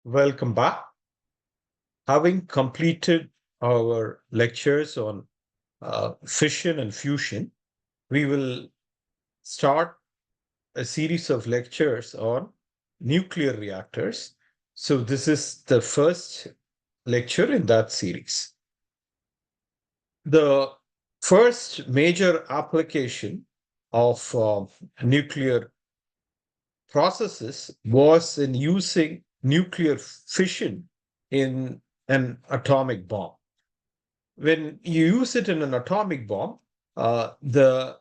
Welcome back. Having completed our lectures on fission and fusion, we will start a series of lectures on nuclear reactors. So, this is the first lecture in that series. The first major application of nuclear processes was in using nuclear fission in an atomic bomb. When you use it in an atomic bomb, the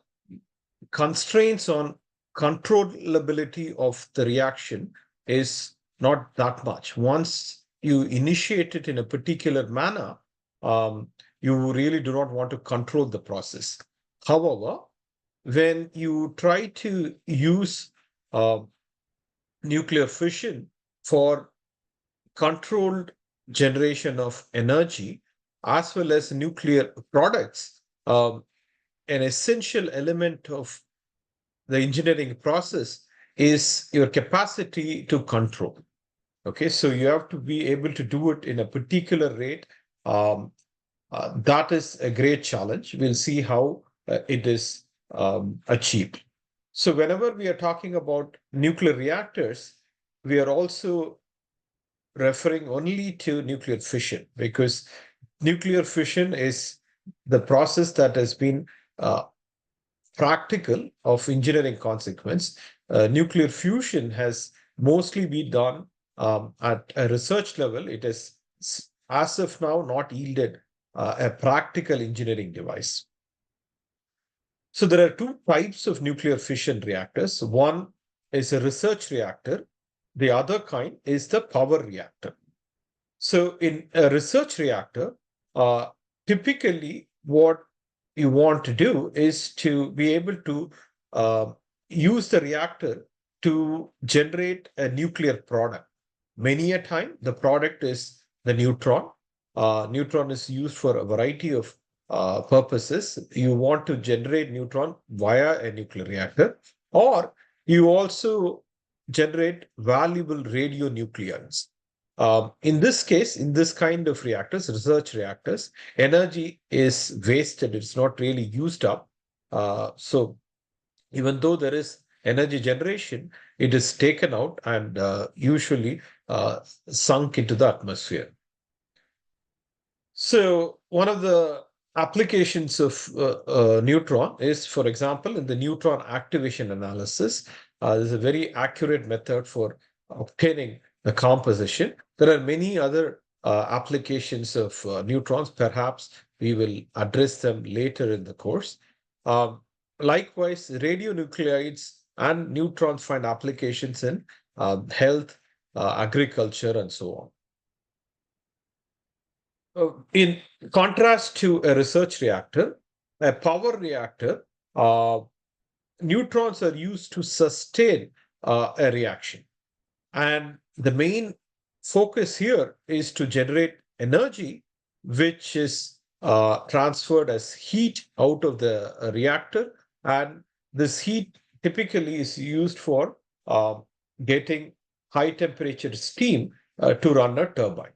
constraints on controllability of the reaction is not that much. Once you initiate it in a particular manner, um, you really do not want to control the process. However, when you try to use uh, nuclear fission for controlled generation of energy as well as nuclear products, an essential element of the engineering process is your capacity to control. Okay, so you have to be able to do it in a particular rate. Um, that is a great challenge. We'll see how it is achieved. So, whenever we are talking about nuclear reactors, we are also referring only to nuclear fission because nuclear fission is the process that has been uh, practical of engineering consequence. Nuclear fusion has mostly been done at a research level. It is, as of now, not yielded a practical engineering device. So there are two types of nuclear fission reactors. One is a research reactor. The other kind is the power reactor. So in a research reactor, uh, typically what you want to do is to be able to uh, use the reactor to generate a nuclear product. Many a time, the product is the neutron. Neutron is used for a variety of purposes. You want to generate neutron via a nuclear reactor, or you also generate valuable radionuclides. In this case, in this kind of reactors, research reactors, energy is wasted. It's not really used up. So even though there is energy generation, it is taken out and usually sunk into the atmosphere. So one of the applications of neutron is, for example, in the neutron activation analysis. There's a very accurate method for obtaining the composition. There are many other applications of neutrons. Perhaps we will address them later in the course. Um, Likewise, radionuclides and neutrons find applications in health, agriculture, and so on. In contrast to a research reactor, a power reactor, uh, neutrons are used to sustain a reaction. And the main focus here is to generate energy, which is transferred as heat out of the reactor. And this heat typically is used for getting high temperature steam to run a turbine.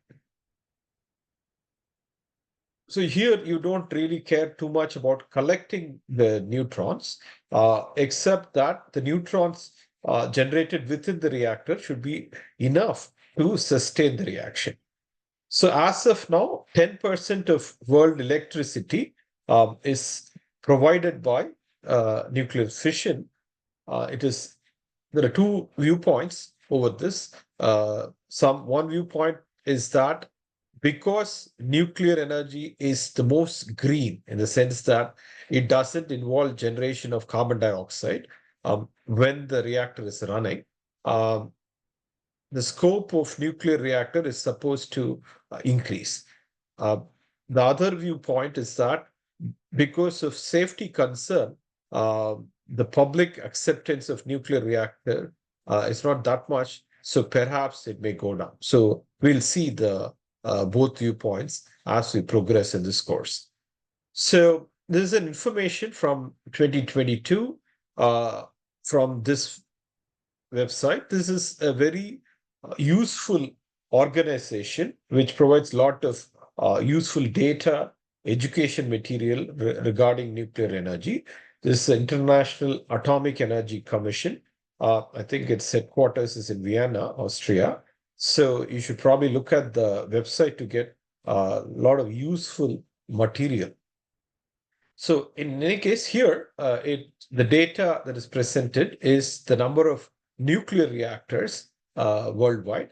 So here you don't really care too much about collecting the neutrons, except that the neutrons generated within the reactor should be enough to sustain the reaction. So as of now, 10% of world electricity is provided by nuclear fission. It is There are two viewpoints over this. One viewpoint is that because nuclear energy is the most green in the sense that it doesn't involve generation of carbon dioxide when the reactor is running, um, the scope of nuclear reactor is supposed to increase. Uh, the other viewpoint is that because of safety concern, the public acceptance of nuclear reactor is not that much. So perhaps it may go down. So we'll see the both viewpoints as we progress in this course. So this is an information from 2022 from this website. This is a very useful organization which provides a lot of useful data, education material regarding nuclear energy. This is the International Atomic Energy Commission. I think its headquarters is in Vienna, Austria. So you should probably look at the website to get a lot of useful material. So in any case, here the data that is presented is the number of nuclear reactors worldwide.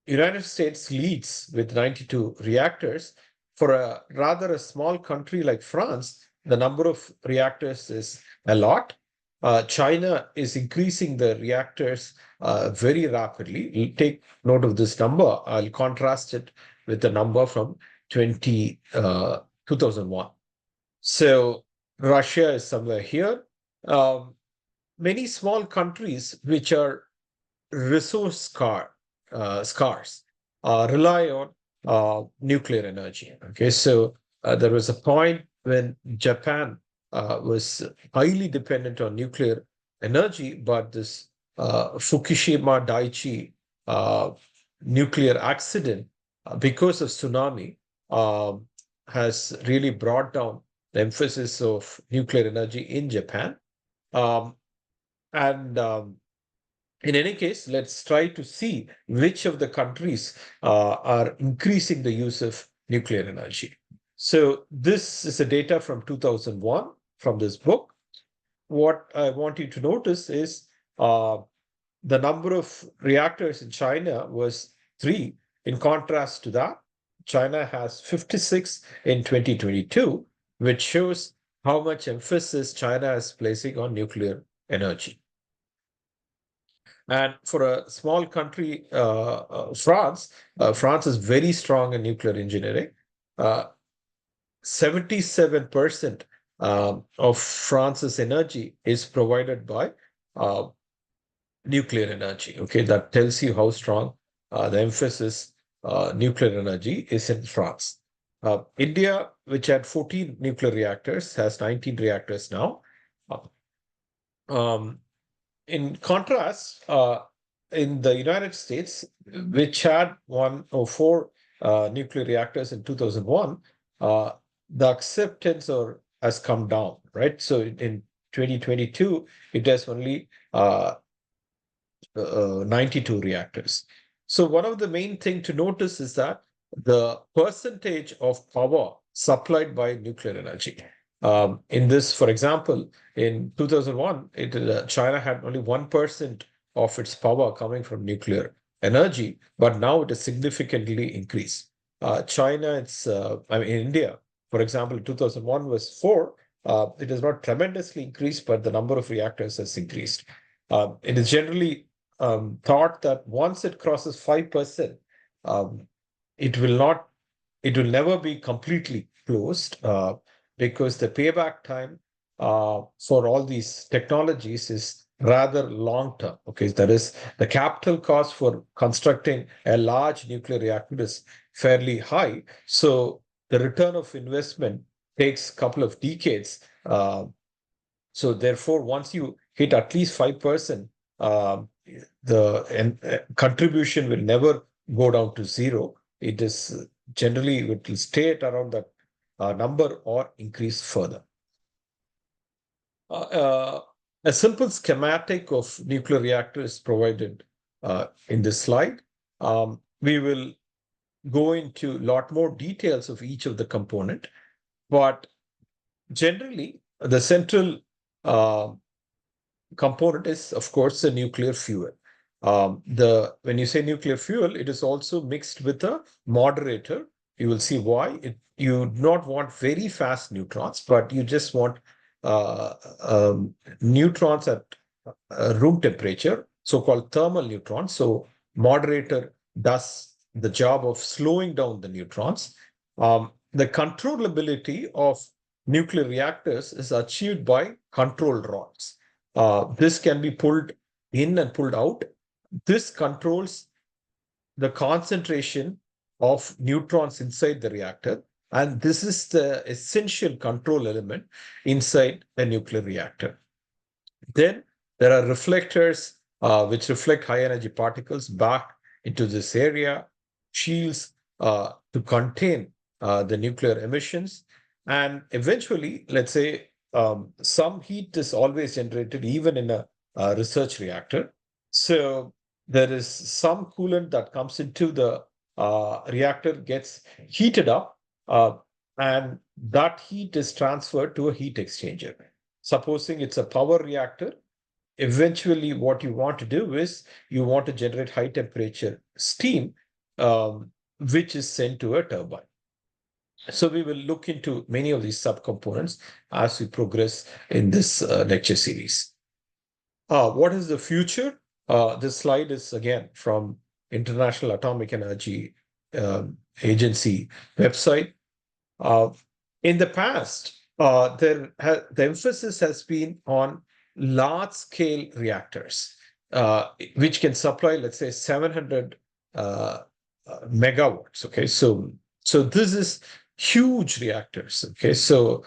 United States leads with 92 reactors. For a rather a small country like France, the number of reactors is a lot. China is increasing the reactors very rapidly. You take note of this number. I'll contrast it with the number from 2001. So Russia is somewhere here. Many small countries which are resource scarce rely on nuclear energy. Okay, so there was a point when Japan was highly dependent on nuclear energy, but this Fukushima Daiichi nuclear accident because of tsunami has really brought down the emphasis of nuclear energy in Japan. And In any case, let's try to see which of the countries are increasing the use of nuclear energy. So this is the data from 2001 from this book. What I want you to notice is the number of reactors in China was 3. In contrast to that, China has 56 in 2022, which shows how much emphasis China is placing on nuclear energy. And for a small country, France, France is very strong in nuclear engineering. 77% of France's energy is provided by nuclear energy. Okay, that tells you how strong the emphasis nuclear energy is in France. India, which had 14 nuclear reactors, has 19 reactors now. In contrast, in the United States, which had 104 nuclear reactors in 2001, the acceptance has come down, right? So in 2022, it has only 92 reactors. So one of the main thing to notice is that the percentage of power supplied by nuclear energy. In this, for example, in 2001, China had only 1% of its power coming from nuclear energy, but now it has significantly increased. In India, for example, 2001 was 4. It has not tremendously increased, but the number of reactors has increased. It is generally thought that once it crosses 5%, it will never be completely closed because the payback time for all these technologies is rather long term. Okay, that is, the capital cost for constructing a large nuclear reactor is fairly high. So the return of investment takes a couple of decades. So therefore, once you hit at least 5%, the contribution will never go down to zero. It will stay at around that number or increase further. A simple schematic of nuclear reactor is provided in this slide. We will go into a lot more details of each of the component, but generally the central component is, of course, the nuclear fuel. When you say nuclear fuel, it is also mixed with a moderator. You will see why. You do not want very fast neutrons, but you just want neutrons at room temperature, so-called thermal neutrons. So moderator does the job of slowing down the neutrons. The controllability of nuclear reactors is achieved by control rods. This can be pulled in and pulled out. This controls the concentration of neutrons inside the reactor. And this is the essential control element inside a nuclear reactor. Then there are reflectors which reflect high energy particles back into this area, shields to contain the nuclear emissions. And eventually, let's say some heat is always generated even in a research reactor. So there is some coolant that comes into the reactor, gets heated up, and that heat is transferred to a heat exchanger. Supposing it's a power reactor, eventually what you want to do is you want to generate high temperature steam, which is sent to a turbine. So we will look into many of these subcomponents as we progress in this lecture series. What is the future? This slide is again from International Atomic Energy Agency website. Uh, in the past, the emphasis has been on large-scale reactors, which can supply, let's say, 700 megawatts. Okay, so this is huge reactors. Okay, so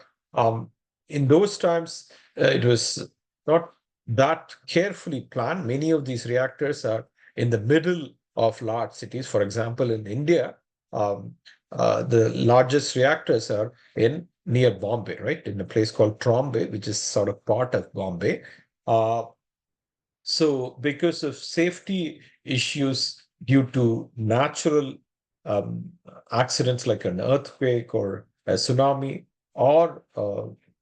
in those times, it was not that carefully planned. Many of these reactors are in the middle of large cities. For example, in India, the largest reactors are in near Bombay, right? In a place called Trombay, which is sort of part of Bombay. So because of safety issues due to natural um, accidents like an earthquake or a tsunami or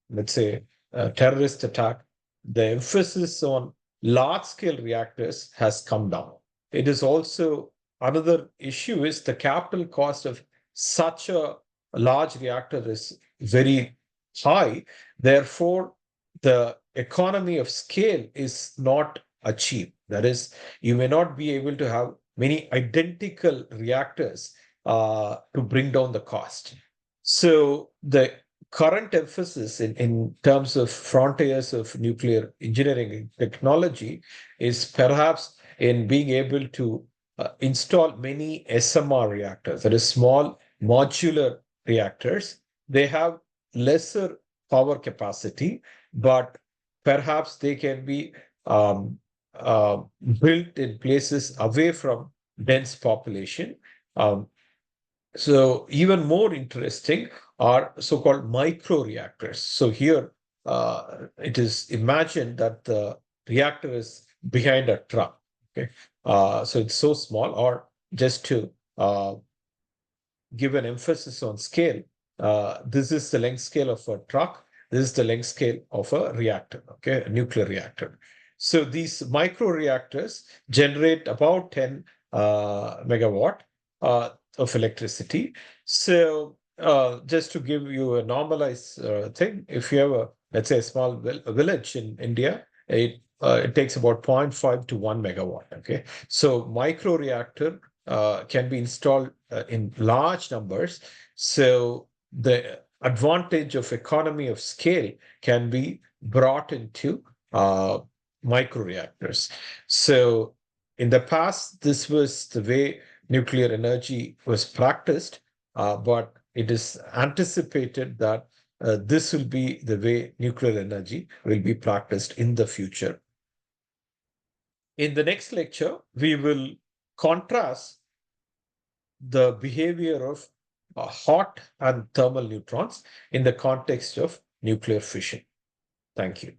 let's say a terrorist attack, the emphasis on large scale reactors has come down. It is also another issue is the capital cost of such a large reactor is very high. Therefore, the economy of scale is not achieved. That is, you may not be able to have many identical reactors to bring down the cost. So the current emphasis in terms of frontiers of nuclear engineering and technology is perhaps in being able to install many SMR reactors, that is small modular reactors. They have lesser power capacity, but perhaps they can be um, built in places away from dense population. Um, so even more interesting are so-called micro reactors. So here it is imagined that the reactor is behind a truck. Okay, so it's so small. Or just to give an emphasis on scale, this is the length scale of a truck. This is the length scale of a reactor. Okay, a nuclear reactor. So these micro reactors generate about 10 megawatt of electricity. So just to give you a normalized thing, if you have a, let's say, a small village in India, it takes about 0.5 to 1 megawatt. Okay, so micro reactor can be installed in large numbers. So the advantage of economy of scale can be brought into micro reactors. So in the past, this was the way nuclear energy was practiced, but it is anticipated that this will be the way nuclear energy will be practiced in the future. In the next lecture, we will contrast the behavior of hot and thermal neutrons in the context of nuclear fission. Thank you.